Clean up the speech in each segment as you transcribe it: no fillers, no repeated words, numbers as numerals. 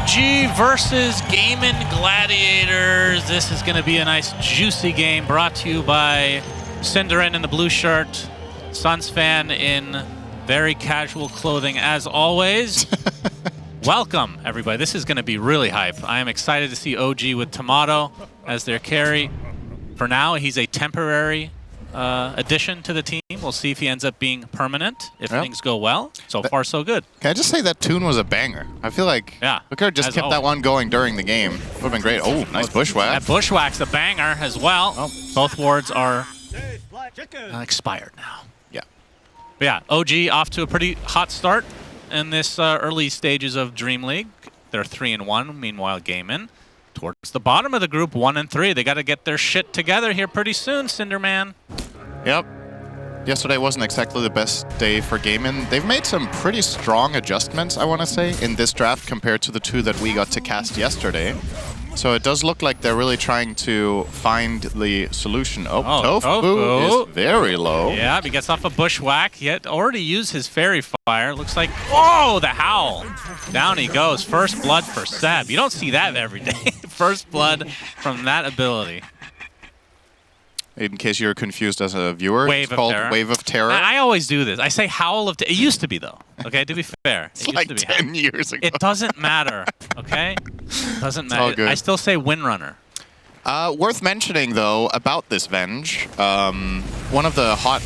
OG versus Gaimin Gladiators. This is going to be a nice, juicy game brought to you by Cinderin in the blue shirt, Suns fan in very casual clothing as always. Welcome, everybody. This is going to be really hype. I am excited to see OG with Tomato as their carry. For now, he's a temporary addition to the team. We'll see if he ends up being permanent, if things go well. So far, so good. Can I just say that tune was a banger? I feel like we could have just kept that one going during the game. Would have been great. Oh, nice bushwhack. That bushwhack's a banger as well. Oh. Both wards are expired now. Yeah. But yeah, OG off to a pretty hot start in this early stages of DreamLeague. They're 3-1. Meanwhile, Gaimin towards the bottom of the group, 1-3. They got to get their shit together here pretty soon, Cinderman. Yep. Yesterday wasn't exactly the best day for Gaimin. They've made some pretty strong adjustments, I want to say, in this draft compared to the two that we got to cast yesterday. So it does look like they're really trying to find the solution. Oh, Tofu is very low. Yeah, he gets off a bushwhack. He had already used his fairy fire. Looks like, oh, the howl. Down he goes. First blood for Seb. You don't see that every day. First blood from that ability. In case you're confused as a viewer, it's called Wave of Terror. I always do this. I say Howl of Terror. It used to be, though. Okay, to be fair. It's like 10 years ago. It doesn't matter, okay? Doesn't matter. All good. I still say Windrunner. Worth mentioning, though, about this Venge, one of the hot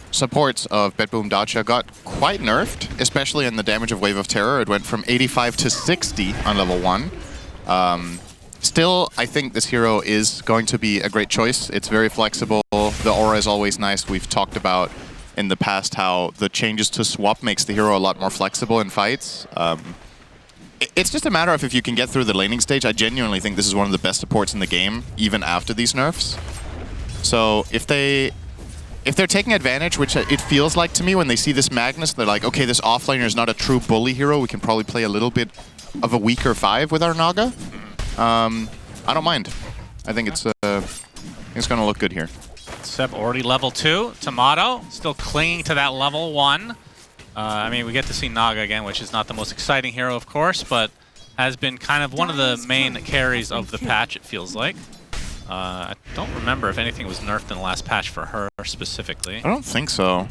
supports of Bedboom Dacha got quite nerfed, especially in the damage of Wave of Terror. It went from 85 to 60 on level 1. Still, I think this hero is going to be a great choice. It's very flexible. The aura is always nice. We've talked about in the past how the changes to swap makes the hero a lot more flexible in fights. It's just a matter of if you can get through the laning stage. I genuinely think this is one of the best supports in the game, even after these nerfs. So if they're taking advantage, which it feels like to me when they see this Magnus, they're like, okay, this offlaner is not a true bully hero. We can probably play a little bit of a weaker 5 with our Naga. I don't mind. I think it's going to look good here. Seb already level 2. Tomato still clinging to that level 1. I mean, we get to see Naga again, which is not the most exciting hero, of course, but has been kind of one of the main carries of the patch, it feels like. I don't remember if anything was nerfed in the last patch for her specifically. I don't think so.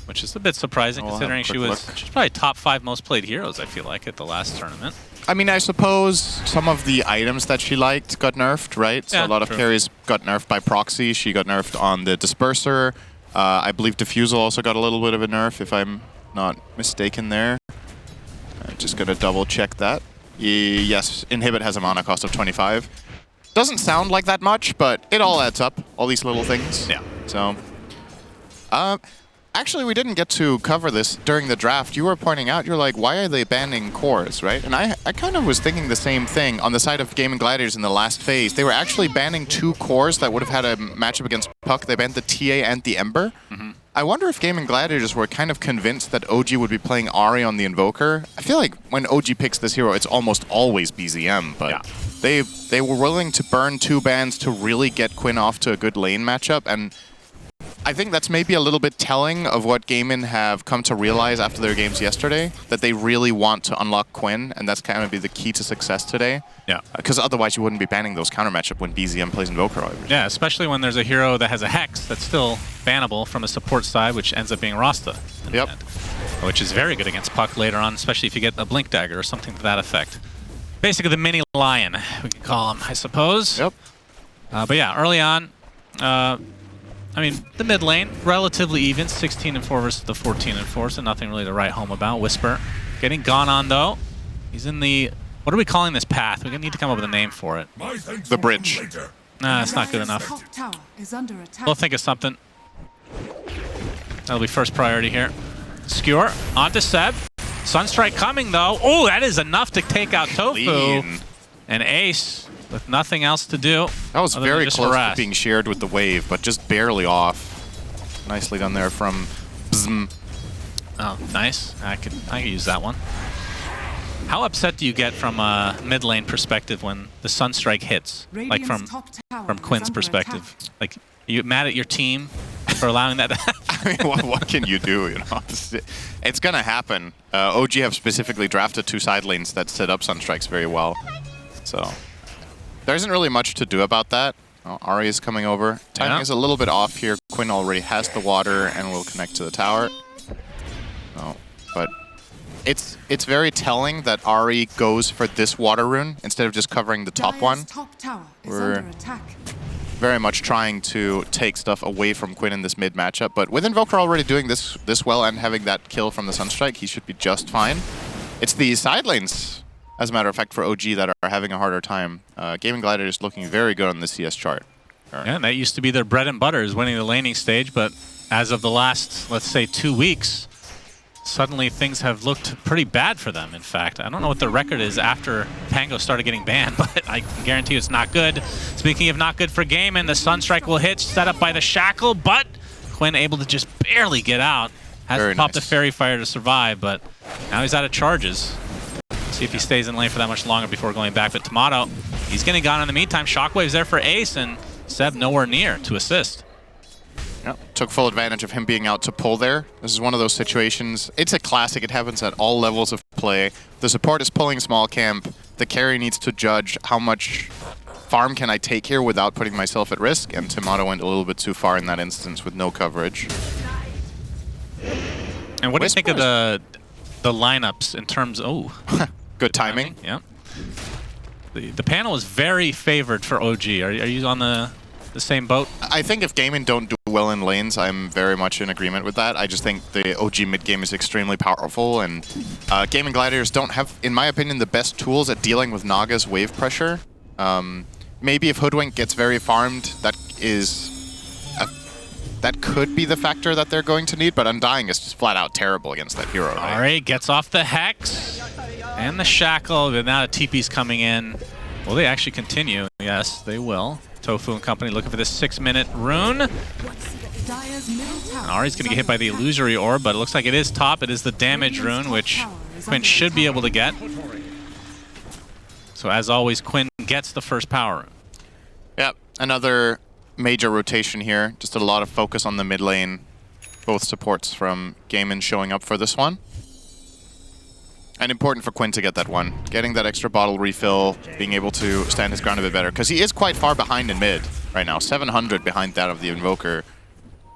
Which is a bit surprising, considering she's probably top 5 most played heroes, I feel like, at the last tournament. I mean, I suppose some of the items that she liked got nerfed, right? So a lot of carries got nerfed by proxy. She got nerfed on the Disperser. I believe Diffusal also got a little bit of a nerf, if I'm not mistaken there. I'm just going to double check that. Yes, Inhibit has a mana cost of 25. Doesn't sound like that much, but it all adds up, all these little things. Yeah. So, actually, we didn't get to cover this during the draft. You were pointing out, you're like, why are they banning cores, right? And I kind of was thinking the same thing on the side of Gaimin Gladiators in the last phase. They were actually banning 2 cores that would have had a matchup against Puck. They banned the TA and the Ember. I wonder if Gaimin Gladiators were kind of convinced that OG would be playing Ahri on the Invoker. I feel like when OG picks this hero, it's almost always BZM, but they were willing to burn 2 bans to really get Quinn off to a good lane matchup, and I think that's maybe a little bit telling of what Gaimin have come to realize after their games yesterday, that they really want to unlock Quinn, and that's kind of be the key to success today. Yeah. Because otherwise you wouldn't be banning those counter matchup when BZM plays Invoker. Yeah, especially when there's a hero that has a Hex that's still bannable from a support side, which ends up being Rasta. Yep. Which is very good against Puck later on, especially if you get a Blink Dagger or something to that effect. Basically the mini Lion, we could call him, I suppose. Yep. But yeah, early on, I mean, the mid lane, relatively even, 16-4 versus the 14-4, so nothing really to write home about. Whisper getting gone on, though. He's in the, what are we calling this path? We need to come up with a name for it. The bridge. Nah, it's not good enough. We'll think of something. That'll be first priority here. Skewer onto Seb. Sunstrike coming, though. Oh, that is enough to take out Tofu. And Ace with nothing else to do. That was very close to being shared with the wave, but just barely off. Nicely done there from Bzm. Oh, nice. I could use that one. How upset do you get from a mid lane perspective when the Sunstrike hits? Like from Quinn's perspective. Like, are you mad at your team for allowing that to happen. I mean, what can you do, you know? It's going to happen. OG have specifically drafted 2 side lanes that set up Sunstrikes very well. So there isn't really much to do about that. Oh, Ari is coming over. Timing is a little bit off here. Quinn already has the water and will connect to the tower. Oh, but it's very telling that Ari goes for this water rune instead of just covering the top one. We're very much trying to take stuff away from Quinn in this mid matchup, but with Invoker already doing this well and having that kill from the Sunstrike, he should be just fine. It's the side lanes, as a matter of fact, for OG that are having a harder time. Gaimin Gladiators looking very good on the CS chart. Yeah, and that used to be their bread and butter, is winning the laning stage, but as of the last, let's say, 2 weeks, suddenly things have looked pretty bad for them, in fact. I don't know what the record is after Pango started getting banned, but I can guarantee you it's not good. Speaking of not good for Gaimin, the Sunstrike will hit, set up by the Shackle, but Quinn able to just barely get out. Has to pop the Fairy Fire to survive, but now he's out of charges. See if he stays in lane for that much longer before going back. But Tomato, he's getting gone in the meantime. Shockwave's there for Ace, and Seb nowhere near to assist. Yep. Took full advantage of him being out to pull there. This is one of those situations. It's a classic. It happens at all levels of play. The support is pulling small camp. The carry needs to judge how much farm can I take here without putting myself at risk. And Tomato went a little bit too far in that instance with no coverage. And what do you think of the lineups in terms of... Oh. Good timing. Yeah. The panel is very favored for OG. Are you on the same boat? I think if Gaimin don't do well in lanes, I'm very much in agreement with that. I just think the OG mid game is extremely powerful, and Gaimin Gladiators don't have, in my opinion, the best tools at dealing with Naga's wave pressure. Maybe if Hoodwink gets very farmed, that could be the factor that they're going to need, but Undying is just flat out terrible against that hero, right? Ari gets off the Hex and the Shackle, but now the TP's coming in. Will they actually continue? Yes, they will. Tofu and company looking for this 6-minute rune. And Ari's going to get hit by the Illusory Orb, but it looks like it is top. It is the damage rune, which Quinn should be able to get. So as always, Quinn gets the first power rune. Yep, another major rotation here. Just a lot of focus on the mid lane. Both supports from Gaimin showing up for this one. And important for Quinn to get that one. Getting that extra bottle refill, being able to stand his ground a bit better. Because he is quite far behind in mid right now. 700 behind that of the Invoker.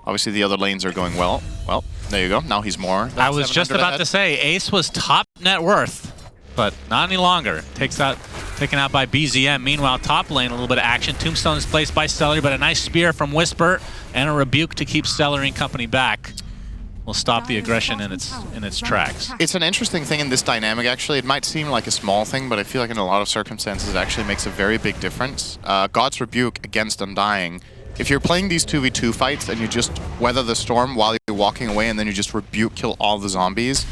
Obviously the other lanes are going well. Well, there you go. Now he's more. I was just about to say, Ace was top net worth, but not any longer. Taken out by BZM. Meanwhile, top lane, a little bit of action. Tombstone is placed by Celery, but a nice spear from Whisper and a rebuke to keep Celery and company back. Will stop the aggression in its tracks. It's an interesting thing in this dynamic, actually. It might seem like a small thing, but I feel like in a lot of circumstances it actually makes a very big difference. God's Rebuke against Undying. If you're playing these 2v2 fights and you just weather the storm while you're walking away and then you just rebuke kill all the zombies,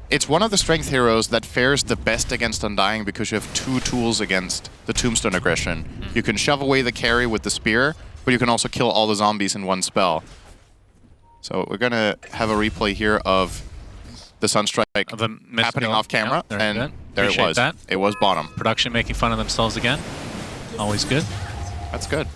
it's one of the strength heroes that fares the best against Undying because you have 2 tools against the Tombstone aggression. You can shove away the carry with the spear, but you can also kill all the zombies in one spell. So we're going to have a replay here of the Sunstrike happening off camera, and there it was. It was bottom. Production making fun of themselves again. Always good. That's good.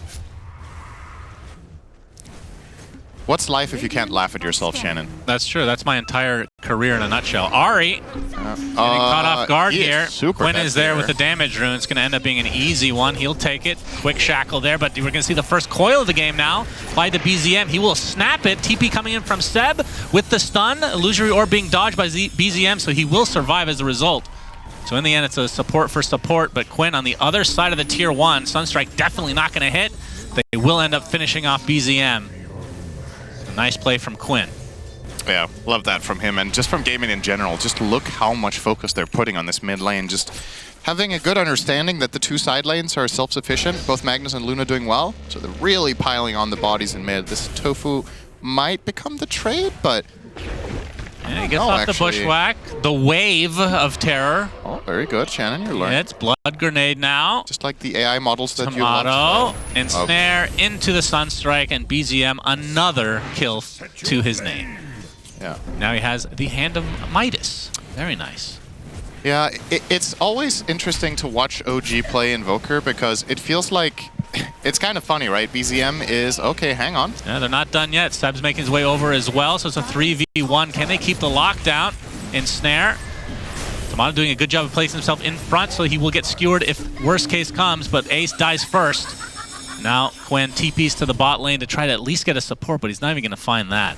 What's life if you can't laugh at yourself, Shannon? That's true. That's my entire career in a nutshell. Ari getting caught off guard here. Quinn is there with the damage rune. It's going to end up being an easy one. He'll take it. Quick shackle there, but we're going to see the first coil of the game now by the BZM. He will snap it. TP coming in from Seb with the stun. Illusory Orb being dodged by BZM, so he will survive as a result. So in the end, it's a support for support, but Quinn on the other side of the tier 1. Sunstrike definitely not going to hit. They will end up finishing off BZM. Nice play from Quinn. Yeah, love that from him, and just from Gaimin in general. Just look how much focus they're putting on this mid lane. Just having a good understanding that the 2 side lanes are self-sufficient, both Magnus and Luna doing well, so they're really piling on the bodies in mid. This Tofu might become the trade, but... Yeah, he gets off the bushwhack. The wave of terror. Oh, very good, Shannon, you're learning. It's blood grenade now. Just like the AI models that you love. Ensnare into the Sunstrike, and BZM another kill to his name. Yeah. Now he has the Hand of Midas. Very nice. Yeah, it's always interesting to watch OG play Invoker because it feels like It's kind of funny, right? BZM is, okay, hang on. Yeah, they're not done yet. Seb's making his way over as well, so it's a 3v1. Can they keep the lockdown in Snare? Tomato doing a good job of placing himself in front, so he will get skewered if worst case comes, but Ace dies first. Now Quinn TPs to the bot lane to try to at least get a support, but he's not even going to find that.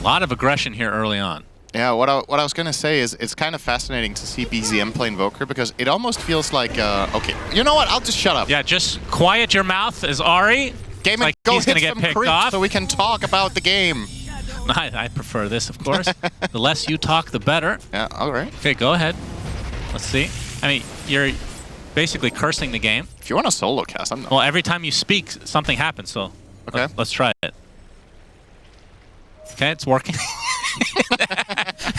A lot of aggression here early on. Yeah, what I was going to say is it's kind of fascinating to see BZM play Invoker because it almost feels like, okay, you know what? I'll just shut up. Yeah, just quiet your mouth as Ari. Gaimin, like go he's hit gonna get some picked creep off. so we can talk about the game. I prefer this, of course. The less you talk, the better. Yeah, all right. Okay, go ahead. Let's see. I mean, you're basically cursing the game. If you want a solo cast, I'm not. Well, every time you speak, something happens, so okay. Let's try it. Okay, it's working.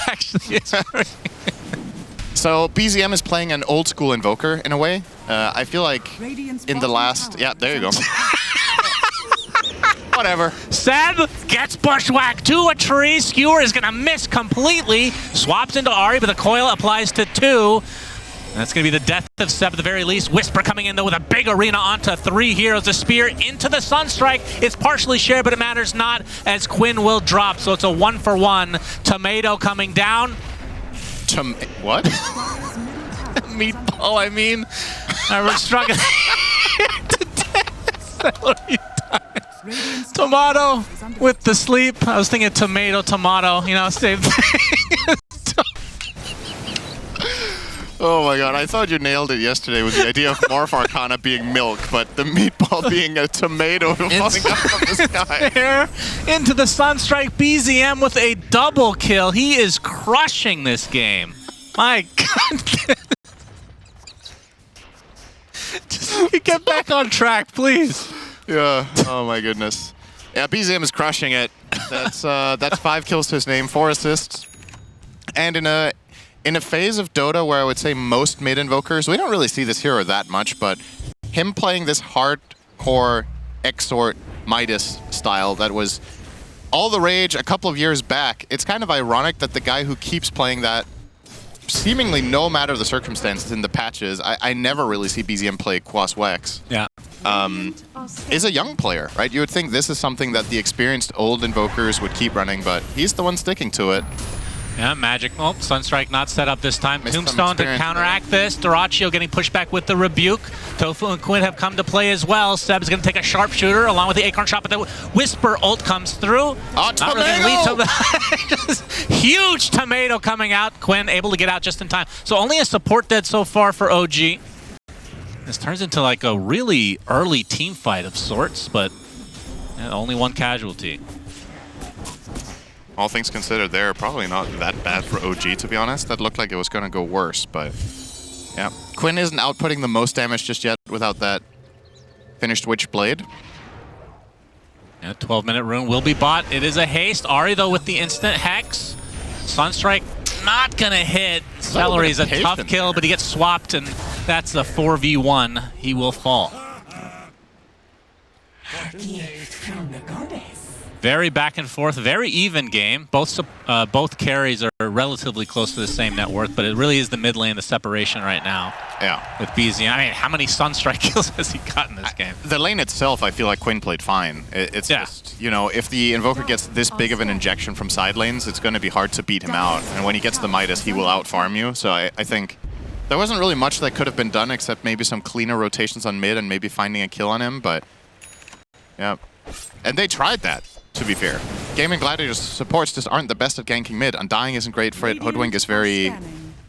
Actually, it's working. So BZM is playing an old school Invoker in a way. I feel like in the last... Yeah, there you go. Whatever. Seb gets bushwhacked to a tree. Skewer is going to miss completely. Swaps into Ari, but the coil applies to 2. And that's going to be the death of Seb at the very least. Whisper coming in, though, with a big arena onto 3 heroes. The spear into the Sunstrike. It's partially shared, but it matters not as Quinn will drop. So it's a 1-for-1. Tomato coming down. What? Meatball, I mean. We're struggling to death. Tomato with the sleep. I was thinking tomato, you know, same thing. Oh my god, I thought you nailed it yesterday with the idea of Morph Arcana being milk, but the meatball being a tomato falling out from the sky. Into the Sunstrike. BZM with a double kill. He is crushing this game. My god. Just get back on track, please. Yeah, oh my goodness. Yeah, BZM is crushing it. That's 5 kills to his name, 4 assists. And in a phase of Dota where I would say most mid-invokers, we don't really see this hero that much, but him playing this hardcore Exort Midas style that was all the rage a couple of years back, it's kind of ironic that the guy who keeps playing that, seemingly no matter the circumstances in the patches, I never really see BZM play Quas Wex. Yeah. Is a young player, right? You would think this is something that the experienced old invokers would keep running, but he's the one sticking to it. Yeah, Magic. Oh, Sunstrike not set up this time. Tombstone to counteract this. Doraccio getting pushed back with the Rebuke. Tofu and Quinn have come to play as well. Seb's going to take a Sharpshooter along with the Acorn Shot, but the Whisper ult comes through. Oh, not really lead to the huge tomato coming out. Quinn able to get out just in time. So only a support dead so far for OG. This turns into like a really early team fight of sorts, but only 1 casualty. All things considered, they're probably not that bad for OG, to be honest. That looked like it was going to go worse, but yeah. Quinn isn't outputting the most damage just yet without that finished Witch Blade. Yeah, 12-minute rune will be bought. It is a haste. Ari, though, with the instant Hex. Sunstrike not going to hit. Celery's a tough kill, but he gets swapped, and that's a 4v1. He will fall. Very back and forth, very even game. Both carries are relatively close to the same net worth, but it really is the mid lane, the separation right now. Yeah. With BZM. I mean, how many Sunstrike kills has he got in this game? The lane itself, I feel like Quinn played fine. It's just, you know, if the Invoker gets this big of an injection from side lanes, it's going to be hard to beat him out. And when he gets the Midas, he will out-farm you. So I think there wasn't really much that could have been done except maybe some cleaner rotations on mid and maybe finding a kill on him, but yeah. And they tried that, to be fair. Gaimin Gladiators supports just aren't the best at ganking mid. Undying isn't great for it. Hoodwink is very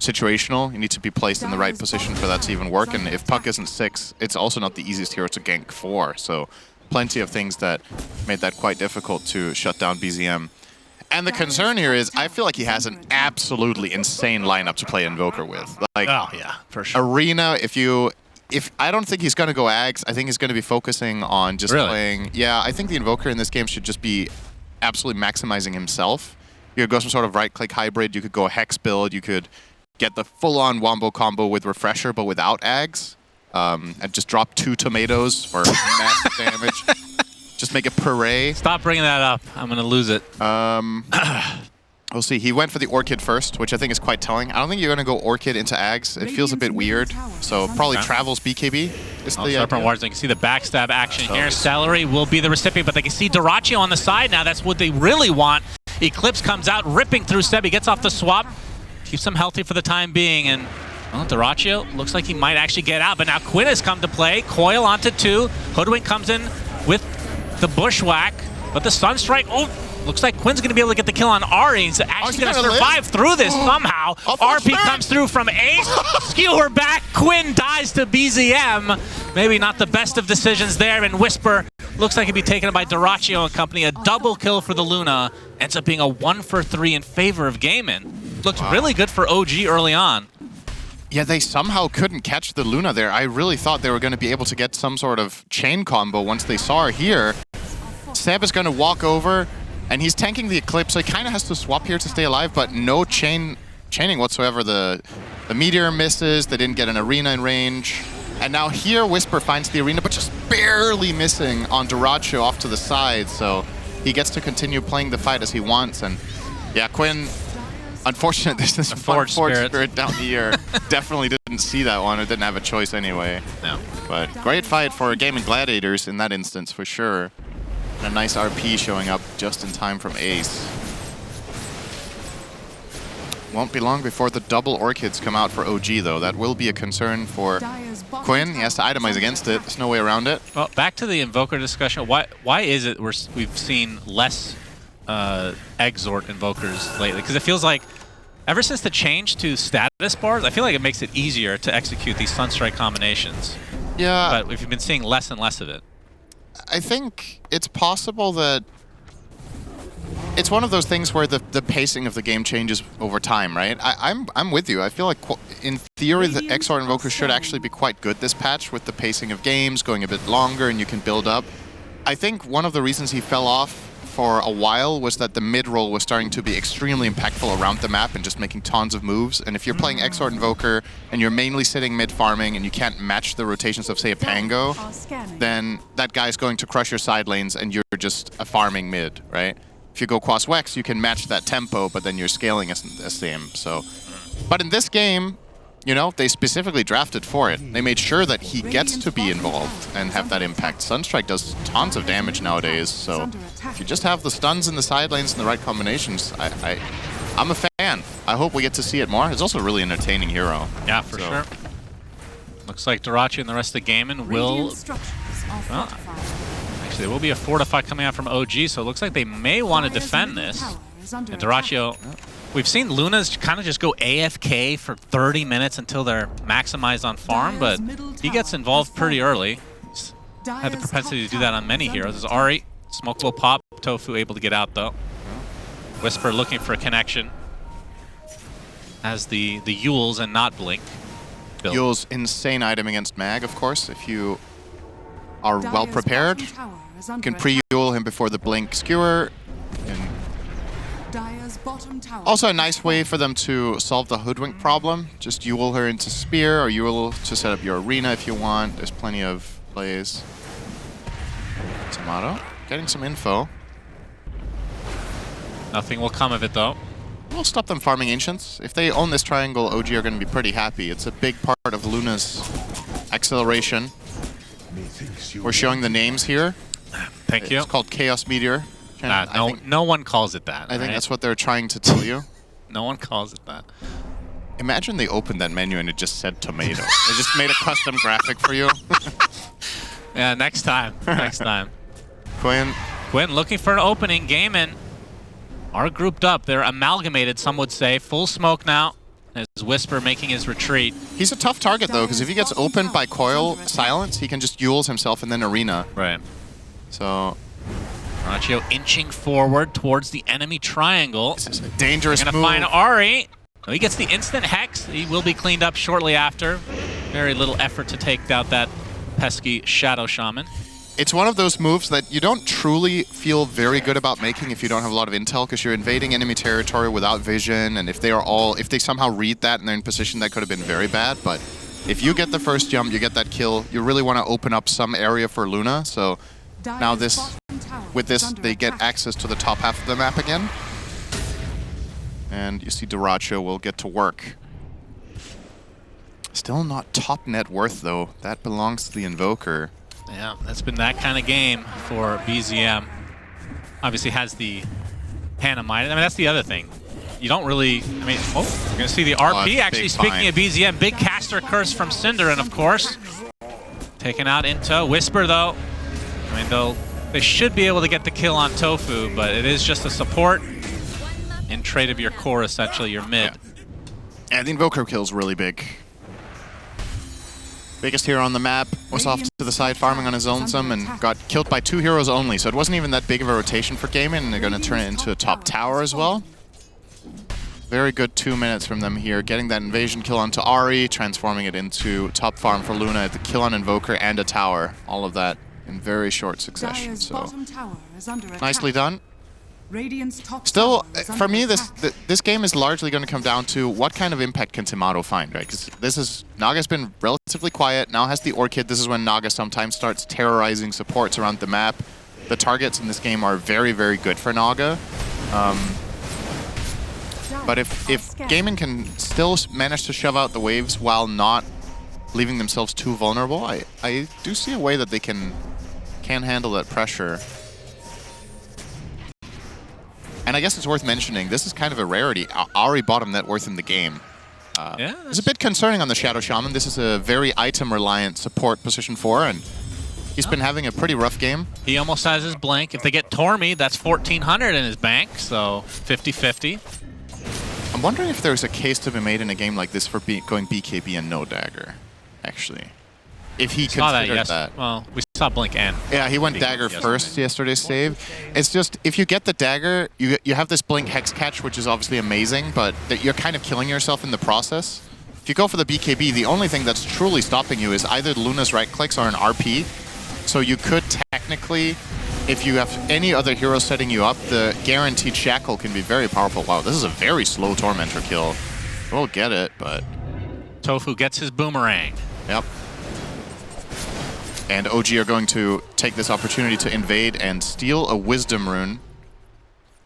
situational. You need to be placed in the right position for that to even work. And if Puck isn't 6, it's also not the easiest hero to gank 4. So plenty of things that made that quite difficult to shut down BZM. And the concern here is I feel like he has an absolutely insane lineup to play Invoker with. Like, oh, yeah, for sure. Arena, if I don't think he's going to go Ags, I think he's going to be focusing on just playing... Yeah, I think the Invoker in this game should just be absolutely maximizing himself. You could go some sort of right-click hybrid, you could go a Hex build, you could get the full-on Wombo combo with Refresher, but without Ags, and just drop 2 tomatoes for massive damage. Just make a parade. Stop bringing that up. I'm going to lose it. I We'll see. He went for the Orchid first, which I think is quite telling. I don't think you're going to go Orchid into Ags. It feels a bit weird. So probably travels BKB is the Serpent Wars, they can see the backstab action here. Celery will be the recipient, but they can see Dyrachyo on the side now. That's what they really want. Eclipse comes out, ripping through Seb. He gets off the swap, keeps him healthy for the time being, and well, Dyrachyo looks like he might actually get out, but now Quinn has come to play. Coil onto 2. Hoodwink comes in with the Bushwhack, but the Sunstrike, looks like Quinn's going to be able to get the kill on Ari. He's actually going to survive through this somehow. RP comes through from Ace. Skewer back. Quinn dies to BZM. Maybe not the best of decisions there. And Whisper looks like he'd be taken by Dyrachyo and company. A double kill for the Luna. Ends up being a 1-for-3 in favor of Gaimin. Looked really good for OG early on. Yeah, they somehow couldn't catch the Luna there. I really thought they were going to be able to get some sort of chain combo once they saw her here. Seb is going to walk over. And he's tanking the Eclipse, so he kind of has to swap here to stay alive, but no chaining whatsoever. The Meteor misses, they didn't get an Arena in range. And now here, Whisper finds the Arena, but just barely missing on Dyrachyo off to the side, so he gets to continue playing the fight as he wants. And yeah, Quinn, unfortunate, this is Forge Spirit down the ear. Definitely didn't see that one, or didn't have a choice anyway. No. But great fight for Gaimin Gladiators in that instance, for sure. A nice RP showing up just in time from Ace. Won't be long before the double Orchids come out for OG, though. That will be a concern for Quinn. He has to itemize against it. There's no way around it. Well, back to the Invoker discussion. Why is it we've seen less Exort Invokers lately? Because it feels like ever since the change to status bars, I feel like it makes it easier to execute these Sunstrike combinations. Yeah. But we've been seeing less and less of it. I think it's possible that it's one of those things where the pacing of the game changes over time, right? I'm with you. I feel like in theory the Exort Invoker should actually be quite good this patch with the pacing of games going a bit longer and you can build up. I think one of the reasons he fell off for a while was that the mid-roll was starting to be extremely impactful around the map and just making tons of moves. And if you're playing Exort Invoker and you're mainly sitting mid-farming and you can't match the rotations of, say, a Pango, then that guy's going to crush your side lanes and you're just a farming mid, right? If you go Quas Wex, you can match that tempo, but then your scaling isn't the same. So, but in this game, you know, they specifically drafted for it. They made sure that he gets to be involved and have that impact. Sunstrike does tons of damage nowadays, so if you just have the stuns in the side lanes and the right combinations, I'm a fan. I hope we get to see it more. It's also a really entertaining hero. Yeah, for sure. Looks like Dyrachyo and the rest of the Gaimin will... Well, actually, there will be a Fortify coming out from OG, so it looks like they may want to defend this. And Dyrachyo... We've seen Lunas kind of just go AFK for 30 minutes until they're maximized on farm, but he gets involved pretty early. He's had the propensity to do that on many heroes. There's Ari, Smoke will pop, Tofu able to get out though. Whisper looking for a connection. Has the Yules and not Blink built. Yules, insane item against Mag, of course. If you are well prepared, you can pre-Yule him before the Blink Skewer. Also a nice way for them to solve the Hoodwink problem. Just Yule her into Spear, or Yule to set up your Arena if you want. There's plenty of plays. Tomato, getting some info. Nothing will come of it though. We'll stop them farming Ancients. If they own this triangle, OG are going to be pretty happy. It's a big part of Luna's acceleration. We're showing the names here. Thank you. It's called Chaos Meteor. No one calls it that. I think that's what they're trying to tell you. No one calls it that. Imagine they opened that menu and it just said tomato. They just made a custom graphic for you. Yeah, next time. Next time. Quinn looking for an opening. Gaimin are grouped up. They're amalgamated, some would say. Full smoke now. As Whisper making his retreat. He's a tough target though, because if he gets opened by Coil Silence, he can just Yules himself and then Arena. Right. So... Dyrachyo inching forward towards the enemy triangle. This is a dangerous move. Gonna find Ari. Oh, he gets the instant Hex. He will be cleaned up shortly after. Very little effort to take out that pesky Shadow Shaman. It's one of those moves that you don't truly feel very good about making if you don't have a lot of intel, because you're invading enemy territory without vision, and if they somehow read that and they're in position, that could have been very bad. But if you get the first jump, you get that kill, you really want to open up some area for Luna. So now with this, they get access to the top half of the map again. And you see Duracho will get to work. Still not top net worth, though. That belongs to the Invoker. Yeah, that's been that kind of game for BZM. Obviously has the Hannah Midas. I mean, that's the other thing. You don't really, I mean, oh, you're going to see the RP. Actually, speaking of BZM, big caster curse from Cinderin, of course. Taken out into Whisper, though. I mean, they should be able to get the kill on Tofu, but it is just a support in trade of your core, essentially, your mid. Yeah, the Invoker kill's really big. Biggest hero on the map was off to the side farming on his own some and got killed by 2 heroes only, so it wasn't even that big of a rotation for Gaimin, and they're going to turn it into a top tower as well. Very good 2 minutes from them here, getting that invasion kill onto Ahri, transforming it into top farm for Luna, the kill on Invoker and a tower. All of that in very short succession, so nicely done. Still, for me, this game is largely going to come down to what kind of impact can Timato find, right? Because Naga's been relatively quiet, now has the Orchid. This is when Naga sometimes starts terrorizing supports around the map. The targets in this game are very, very good for Naga. But if Gaimin can still manage to shove out the waves while not leaving themselves too vulnerable, I do see a way that they can handle that pressure. And I guess it's worth mentioning, this is kind of a rarity. Ahri bottom net worth in the game. Yeah, it's a bit concerning on the Shadow Shaman. This is a very item-reliant support position 4, and he's been having a pretty rough game. He almost has his blink. If they get Tormy, that's 1,400 in his bank, so 50-50. I'm wondering if there's a case to be made in a game like this for going BKB and no dagger, actually. If he considered that. Well, we saw blink and. Yeah, he went dagger first yesterday's save. It's just, if you get the dagger, you have this blink hex catch, which is obviously amazing, but you're kind of killing yourself in the process. If you go for the BKB, the only thing that's truly stopping you is either Luna's right clicks or an RP. So you could technically, if you have any other hero setting you up, the guaranteed shackle can be very powerful. Wow, this is a very slow Tormentor kill. We'll get it, but... Tofu gets his boomerang. Yep. And OG are going to take this opportunity to invade and steal a Wisdom Rune.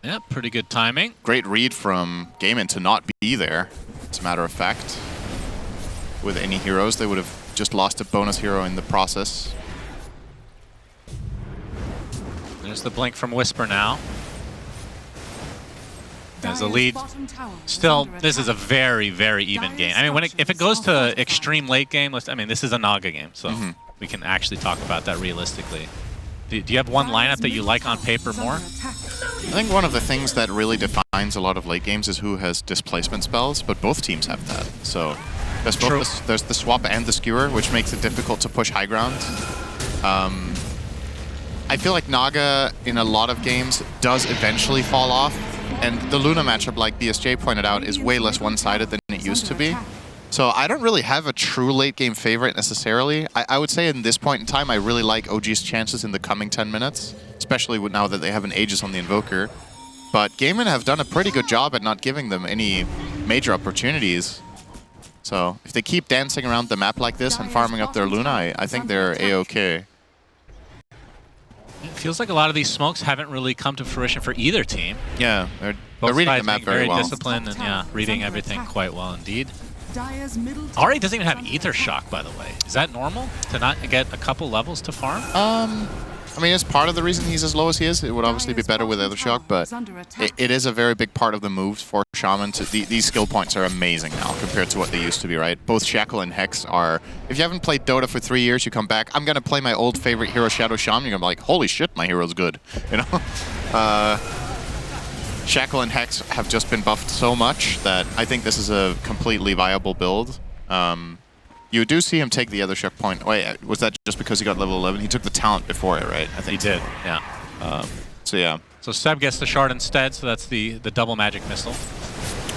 Yep, pretty good timing. Great read from Gaimin to not be there, as a matter of fact. With any heroes, they would have just lost a bonus hero in the process. There's the blink from Whisper now. There's a lead. Still, this is a very, very even game. I mean, if it goes to extreme late game, I mean, this is a Naga game, so we can actually talk about that realistically. Do you have one lineup that you like on paper more? I think one of the things that really defines a lot of late games is who has displacement spells, but both teams have that. So there's both there's the swap and the skewer, which makes it difficult to push high ground. I feel like Naga in a lot of games does eventually fall off, and the Luna matchup, like BSJ pointed out, is way less one-sided than it used to be. So I don't really have a true late-game favorite necessarily. I would say in this point in time, I really like OG's chances in the coming 10 minutes, especially now that they have an Aegis on the Invoker. But Gaimin have done a pretty good job at not giving them any major opportunities. So if they keep dancing around the map like this and farming up their Luna, I think they're A-okay. It feels like a lot of these smokes haven't really come to fruition for either team. Yeah, they're reading the map very well. Very disciplined and yeah, reading everything quite well indeed. Ahri doesn't even have Ether Shock, by the way. Is that normal to not get a couple levels to farm? I mean, it's part of the reason he's as low as he is. It would obviously be better with Ether Shock, but it is a very big part of the moves for Shaman. These skill points are amazing now compared to what they used to be, right? Both Shackle and Hex are... If you haven't played Dota for 3 years, you come back, I'm going to play my old favorite hero, Shadow Shaman. You're going to be like, holy shit, my hero's good. You know? Shackle and Hex have just been buffed so much that I think this is a completely viable build. You do see him take the other Shock point. Wait, was that just because he got level 11? He took the talent before it, right? I think he did, yeah. So yeah. So Seb gets the shard instead, so that's the double magic missile.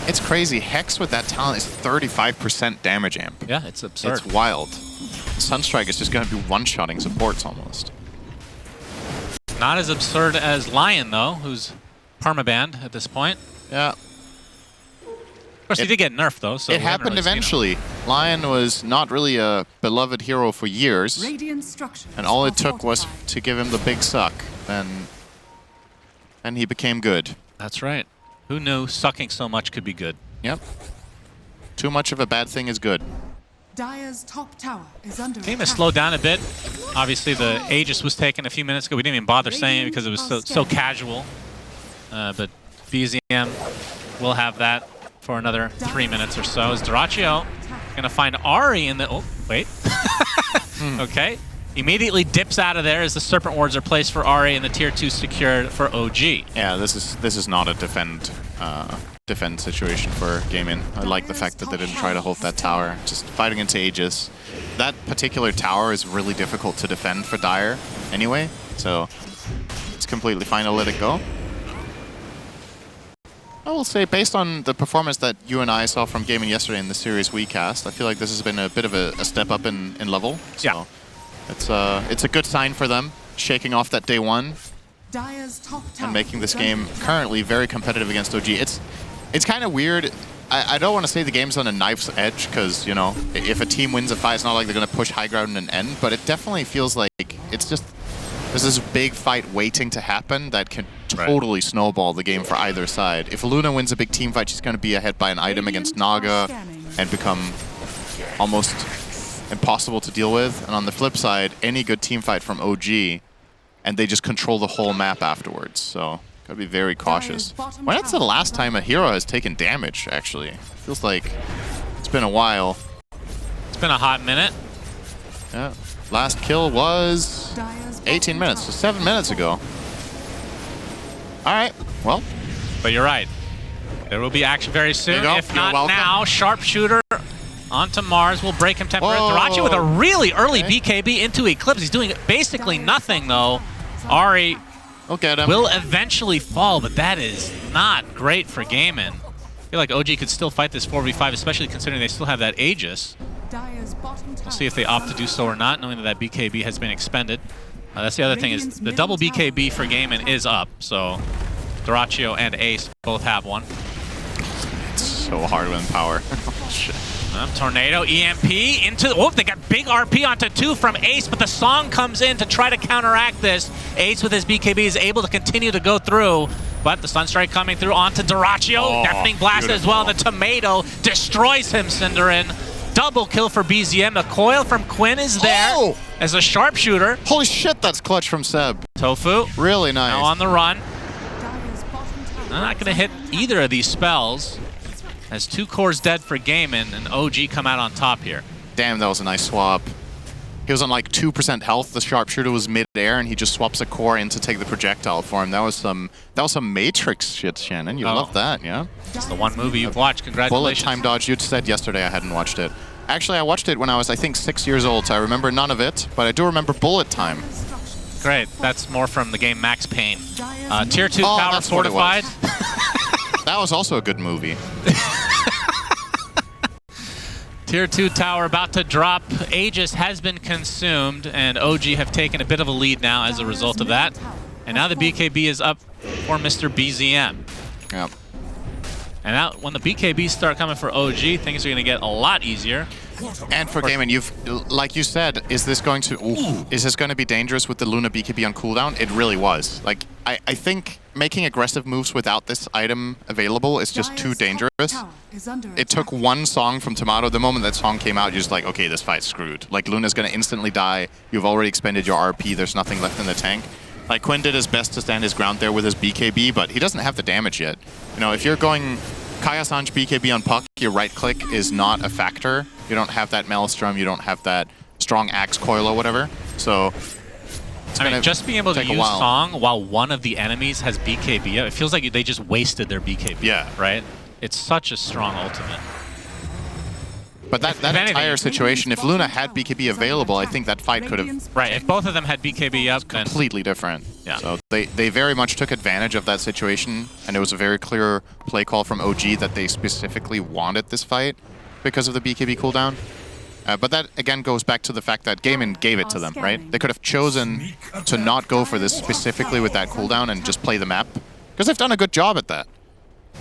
It's crazy. Hex with that talent is 35% damage amp. Yeah, it's absurd. It's wild. Sunstrike is just going to be one-shotting supports almost. Not as absurd as Lion, though, who's permabanned at this point. Yeah. Of course, he did get nerfed, though. So it happened really eventually. Lion was not really a beloved hero for years, and all it took was to give him the big suck, and he became good. That's right. Who knew sucking so much could be good? Yep. Too much of a bad thing is good. Dire's top tower is under Game has attack. slowed down a bit. Obviously, the Aegis was taken a few minutes ago. We didn't even bother saying it because it was so casual. But BZM will have that for another 3 minutes or so. Is Dyrachyo going to find Ahri in the... Oh, wait. Okay. Immediately dips out of there as the Serpent Wards are placed for Ahri and the Tier 2 secured for OG. Yeah, this is not a defend situation for Gaimin. I like the fact that they didn't try to hold that tower. Just fighting into Aegis. That particular tower is really difficult to defend for Dire anyway, so it's completely fine to let it go. I will say, based on the performance that you and I saw from Gaimin yesterday in the series we cast, I feel like this has been a bit of a step up in level. So yeah. It's a good sign for them, shaking off that day one Dire's top tower and making this is under game attack. currently very competitive against OG. It's kind of weird. I don't want to say the game's on a knife's edge because, you know, if a team wins a fight, it's not like they're going to push high ground and end, but it definitely feels like it's just there's this big fight waiting to happen that can totally snowball the game for either side. If Luna wins a big team fight, she's going to be ahead by an item against Naga and become almost impossible to deal with. And on the flip side, any good team fight from OG, and they just control the whole map afterwards. So gotta be very cautious. When that's the last time a hero has taken damage, actually? Feels like it's been a while. It's been a hot minute. Yeah. Last kill was 18 minutes, so 7 minutes ago. All right, well. But you're right. There will be action very soon. There you go. If You're not welcome. now, Sharpshooter onto Mars will break him temporarily. Whoa. Dyrachyo with a really early Okay. BKB into Eclipse. He's doing basically nothing, though. Ahri We'll get him. will eventually fall, but that is not great for Gaimin. I feel like OG could still fight this 4v5, especially considering they still have that Aegis. Dire's bottom tower We'll see if they opt to do so or not, knowing that that BKB has been expended. That's the other thing, is the double BKB for Gaimin is up, so Dyrachyo and Ace both have one. It's so hard with power. Shit. Tornado, EMP into... Oh, they got big RP onto 2 from Ace, but the Song comes in to try to counteract this. Ace with his BKB is able to continue to go through, but the Sunstrike coming through onto Dyrachyo. Oh, Deafening Blast as well, and the Tomato destroys him, Cinderin. Double kill for BZM. The coil from Quinn is there as a sharpshooter. Holy shit, that's clutch from Seb. Tofu Really nice. now on the run. Dire's bottom tower Not going to hit either of these spells, as 2 cores dead for Gaimin, and OG come out on top here. Damn, that was a nice swap. He was on like 2% health. The sharpshooter was mid-air, and he just swaps a core in to take the projectile for him. That was some Matrix shit, Shannon. You love that, yeah? It's the one movie you've watched. Bullet Congratulations. time dodge. You said yesterday I hadn't watched it. Actually, I watched it when I was, I think, 6 years old, so I remember none of it, but I do remember bullet time. Great. That's more from the game Max Payne. Tier 2 Oh, tower that's what it was. fortified. That was also a good movie. Tier 2 tower about to drop. Aegis has been consumed, and OG have taken a bit of a lead now as a result of that. And now the BKB is up for Mr. BZM. Yep. And now, when the BKBs start coming for OG, things are going to get a lot easier. And for Gaimin, you've, like you said, is this going to be dangerous with the Luna BKB on cooldown? It really was. Like, I think making aggressive moves without this item available is just too dangerous. It took one song from Tomato. The moment that song came out, you're just like, okay, this fight's screwed. Like, Luna's going to instantly die. You've already expended your RP. There's nothing left in the tank. Like, Quinn did his best to stand his ground there with his BKB, but he doesn't have the damage yet. You know, if you're going Kaya-sanj BKB on Puck, your right-click is not a factor. You don't have that Maelstrom, you don't have that strong Axe Coil or whatever. So, I mean, just being able to take a use while. Song while one of the enemies has BKB, it feels like they just wasted their BKB. Yeah. Right? It's such a strong ultimate. But that anything- entire situation, if Luna had BKB available, I think that fight could have Right, if both of them had BKB up, then... completely different. Yeah. So they very much took advantage of that situation, and it was a very clear play call from OG that they specifically wanted this fight because of the BKB cooldown. But that, again, goes back to the fact that Gaimin gave it to them, right? They could have chosen to not go for this specifically with that cooldown and just play the map, because they've done a good job at that.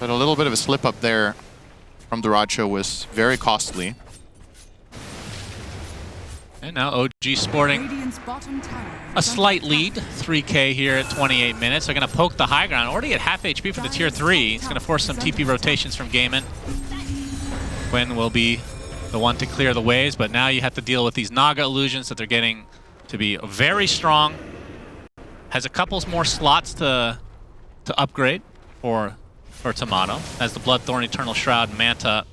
But a little bit of a slip-up there from Dyrachyo was very costly. And now OG sporting Radiant's bottom tower a is slight under lead, 3K here at 28 minutes. They're going to poke the high ground. Already at half HP for the tier 3. It's going to force some TP rotations from Gaimin. Quinn will be the one to clear the waves, but now you have to deal with these Naga illusions that they're getting to be very strong. Has a couple more slots to upgrade for Tomato. Has the Bloodthorn, Eternal Shroud, Manta.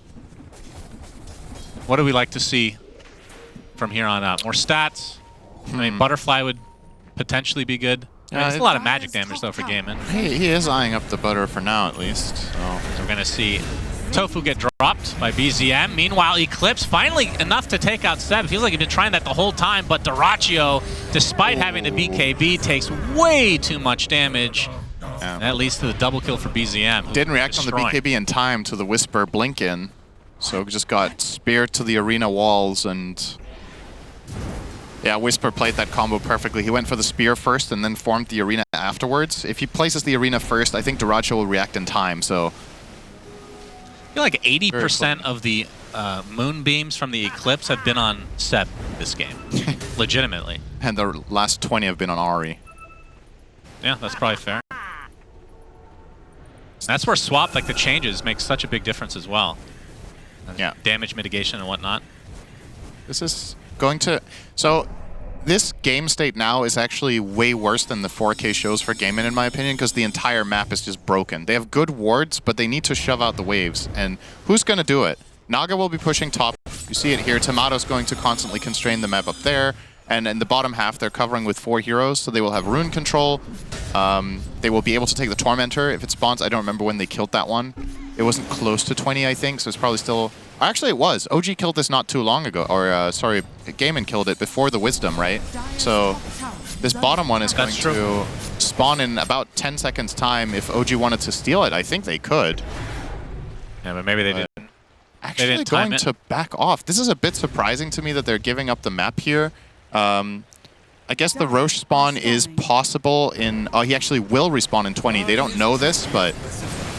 What do we like to see from here on out? More stats. I mean, Butterfly would potentially be good. I mean, it's a lot of magic damage, though, for Gaimin. He is eyeing up the butter for now, at least. So we're going to see Tofu get dropped by BZM. Meanwhile, Eclipse finally enough to take out Seb. Feels like he's been trying that the whole time, but Dyrachyo, despite having the BKB, takes way too much damage. Yeah. That leads to the double kill for BZM. Didn't react on the BKB in time to the Whisper blink in. So just got speared to the arena walls, and yeah, Whisper played that combo perfectly. He went for the spear first and then formed the arena afterwards. If he places the arena first, I think Dyrachyo will react in time, so... I feel like 80% of the moonbeams from the Eclipse have been on Seb this game. Legitimately. And the last 20 have been on Ahri. Yeah, that's probably fair. That's where swap, like the changes, makes such a big difference as well. Yeah. Damage mitigation and whatnot. This is going to... So, this game state now is actually way worse than the 4K shows for Gaimin, in my opinion, because the entire map is just broken. They have good wards, but they need to shove out the waves. And who's going to do it? Naga will be pushing top. You see it here. Tomato's going to constantly constrain the map up there. And in the bottom half, they're covering with 4 heroes, so they will have rune control. They will be able to take the Tormentor if it spawns. I don't remember when they killed that one. It wasn't close to 20, I think, so it's probably still... Actually, it was. OG killed this not too long ago. Or, sorry, Gaimin killed it before the Wisdom, right? So this bottom one is going to spawn in about 10 seconds time. If OG wanted to steal it, I think they could. Yeah, but maybe they didn't. Actually, they didn't time going to back off. This is a bit surprising to me that they're giving up the map here. I guess the Roche spawn is possible in... Oh, he actually will respawn in 20. They don't know this, but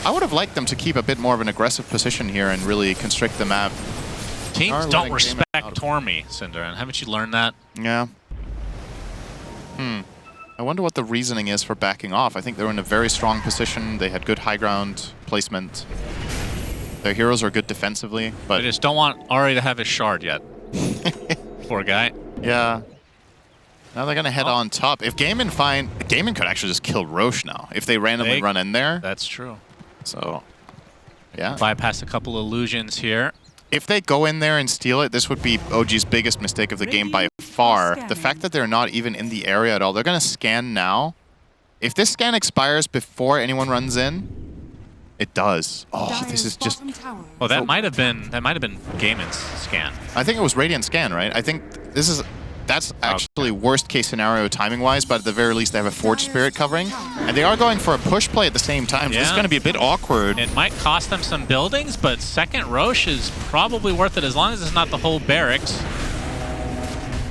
I would have liked them to keep a bit more of an aggressive position here and really constrict the map. Teams don't respect Tormy, Cinderin. Haven't you learned that? Yeah. I wonder what the reasoning is for backing off. I think they were in a very strong position. They had good high ground placement. Their heroes are good defensively, but... They just don't want Ahri to have his shard yet. Poor guy. Yeah. Now they're going to head on top. If Gaimin Gaimin could actually just kill Roche now, if they randomly run in there. That's true. So, yeah. Bypass a couple illusions here. If they go in there and steal it, this would be OG's biggest mistake of the game by far. The fact that they're not even in the area at all. They're going to scan now. If this scan expires before anyone runs in, it does. Oh, this is just... Oh, that might have been Gaimin's scan. I think it was Radiant scan, right? I think this is... That's actually worst case scenario timing-wise, but at the very least they have a Forge Spirit covering. And they are going for a push play at the same time, so this is going to be a bit awkward. It might cost them some buildings, but second Roche is probably worth it as long as it's not the whole barracks.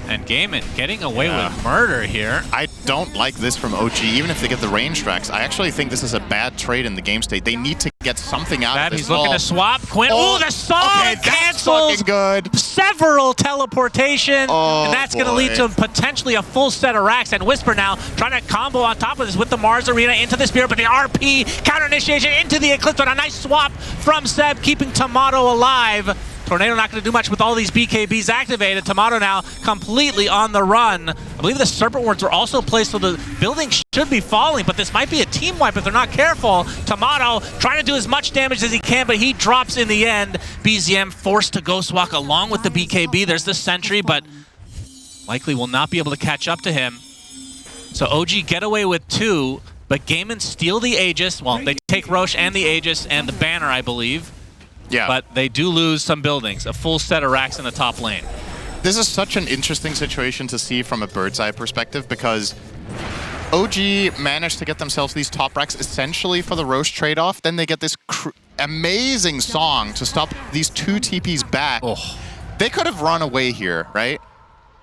And Gaimin getting away with murder here. I don't like this from OG, even if they get the range tracks. I actually think this is a bad trade in the game state. They need to get something out of this. He's looking to swap. Quinn, the song cancels good. Several teleportation, and that's going to lead to potentially a full set of racks. And Whisper now trying to combo on top of this with the Mars Arena into the Spear, but the RP counter initiation into the Eclipse, but a nice swap from Seb, keeping Tomato alive. Tornado not going to do much with all these BKBs activated. Tomato now completely on the run. I believe the Serpent Wards were also placed, so the building should be falling, but this might be a team wipe if they're not careful. Tomato trying to do as much damage as he can, but he drops in the end. BZM forced to Ghost Walk along with the BKB. There's the Sentry, but likely will not be able to catch up to him. So OG get away with 2, but Gaimin steal the Aegis. Well, they take Roche and the Aegis and the banner, I believe. Yeah. But they do lose some buildings, a full set of racks in the top lane. This is such an interesting situation to see from a bird's eye perspective, because OG managed to get themselves these top racks essentially for the Roche trade-off. Then they get this amazing song to stop these 2 TPs back. Oh. They could have run away here, right?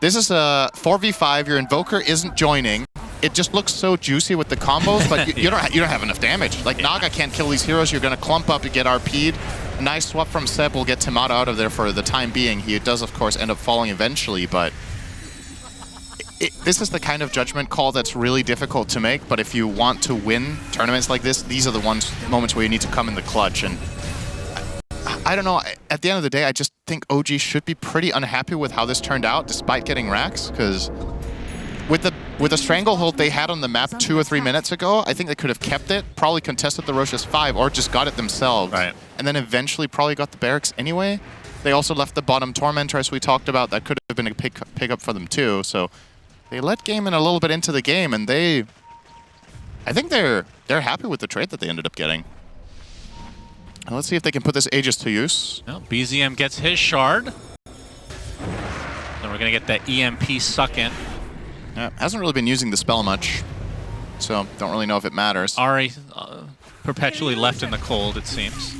This is a 4v5. Your Invoker isn't joining. It just looks so juicy with the combos, but you don't have enough damage. Like, Naga can't kill these heroes. You're going to clump up to get RP'd. Nice swap from Seb will get Tomato out of there for the time being. He does, of course, end up falling eventually, but this is the kind of judgment call that's really difficult to make, but if you want to win tournaments like this, these are the moments where you need to come in the clutch. And I don't know, at the end of the day, I just think OG should be pretty unhappy with how this turned out, despite getting racks, because with the stranglehold they had on the map 2 or 3 minutes ago, I think they could have kept it, probably contested the Rosh's 5, or just got it themselves. Right. And then eventually probably got the barracks anyway. They also left the bottom Tormentor, as we talked about. That could have been a pick up for them too. So they let Gaimin a little bit into the game, and I think they're happy with the trade that they ended up getting. And let's see if they can put this Aegis to use. Well, BZM gets his shard. Then we're going to get that EMP suck in. Yeah, hasn't really been using the spell much, so don't really know if it matters. Ari perpetually left in the cold, it seems.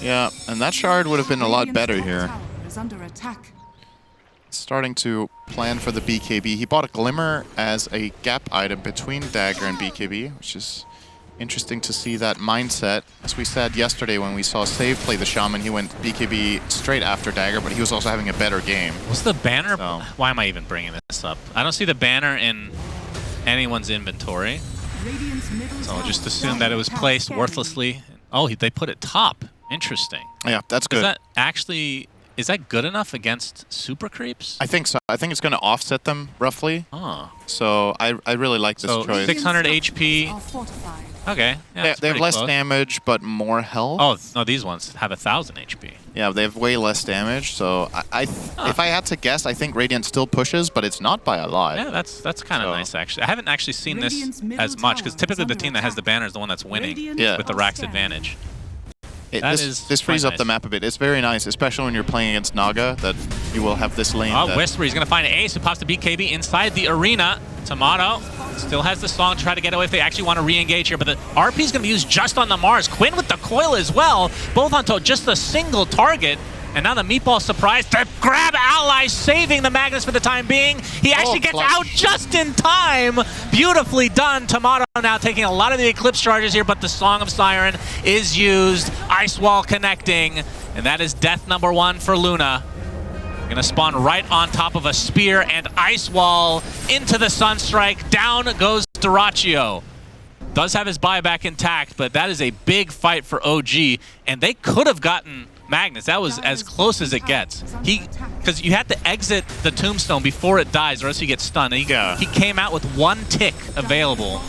Yeah, and that shard would have been a lot better here. Tower is under attack. Starting to plan for the BKB. He bought a Glimmer as a gap item between Dagger and BKB, which is interesting to see that mindset. As we said yesterday when we saw Save play the Shaman, he went BKB straight after Dagger, but he was also having a better game. What's the banner? So. Why am I even bringing this up? I don't see the banner in anyone's inventory. Radiant's middle So I'll tower just is assume that it was under placed attack. worthlessly. Oh, they put it top. Interesting. Yeah, that's Is good. that actually... Is that good enough against super creeps? I think so. I think it's going to offset them roughly. Oh. So I really like this So choice. 600 HP. Are fortified. Okay. Yeah, They that's have pretty less close. damage, but more health. Oh, no, these ones have 1,000 HP. Yeah, they have way less damage. So if I had to guess, I think Radiant still pushes, but it's not by a lot. Yeah, that's kind of So. nice, actually. I haven't actually seen Radiant's this middle as much, because tower typically is the under team that has the attack. banner is the one that's winning Radiant Yeah. with the are Rack's scanning. advantage. This is frees quite up the nice. map a bit. It's very nice, especially when you're playing against Naga, that you will have this lane. Oh, that- Whisper, he's going to find an ace who pops the BKB inside the arena. Tomato still has the song to try to get away if they actually want to re-engage here, but the RP is going to be used just on the Mars. Quinn with the coil as well, both onto just a single target. And now the Meatball surprise to grab allies, saving the Magnus for the time being. He actually gets clutch. out just in time. Beautifully done. Tomato now taking a lot of the Eclipse charges here, but the Song of Siren is used. Ice Wall connecting, and that is death number 1 for Luna. Gonna spawn right on top of a spear and Ice Wall into the Sunstrike. Down goes Dyrachyo. Does have his buyback intact, but that is a big fight for OG, and they could have gotten Magnus. That was as close as it gets. Because you have to exit the tombstone before it dies, or else you get stunned. And he came out with 1 tick available,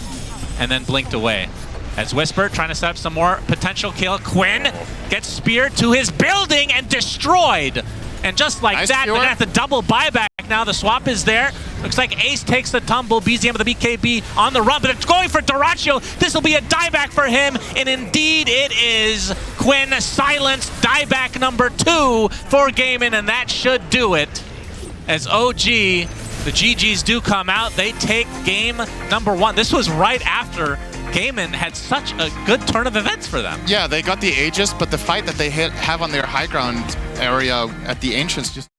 and then blinked away. As Whisper trying to set up some more potential kill. Quinn gets speared to his building and destroyed. And just like Nice that, they're skewer. gonna have to double buyback now. The swap is there. Looks like Ace takes the tumble. BZM with the BKB on the run, but it's going for Dyrachyo. This will be a dieback for him, and indeed it is. Quinn silenced dieback number 2 for Gaimin, and that should do it. As OG, the GGs do come out. They take game number 1. This was right after Gaimin had such a good turn of events for them. Yeah, they got the Aegis, but the fight that they have on their high ground area at the Ancients just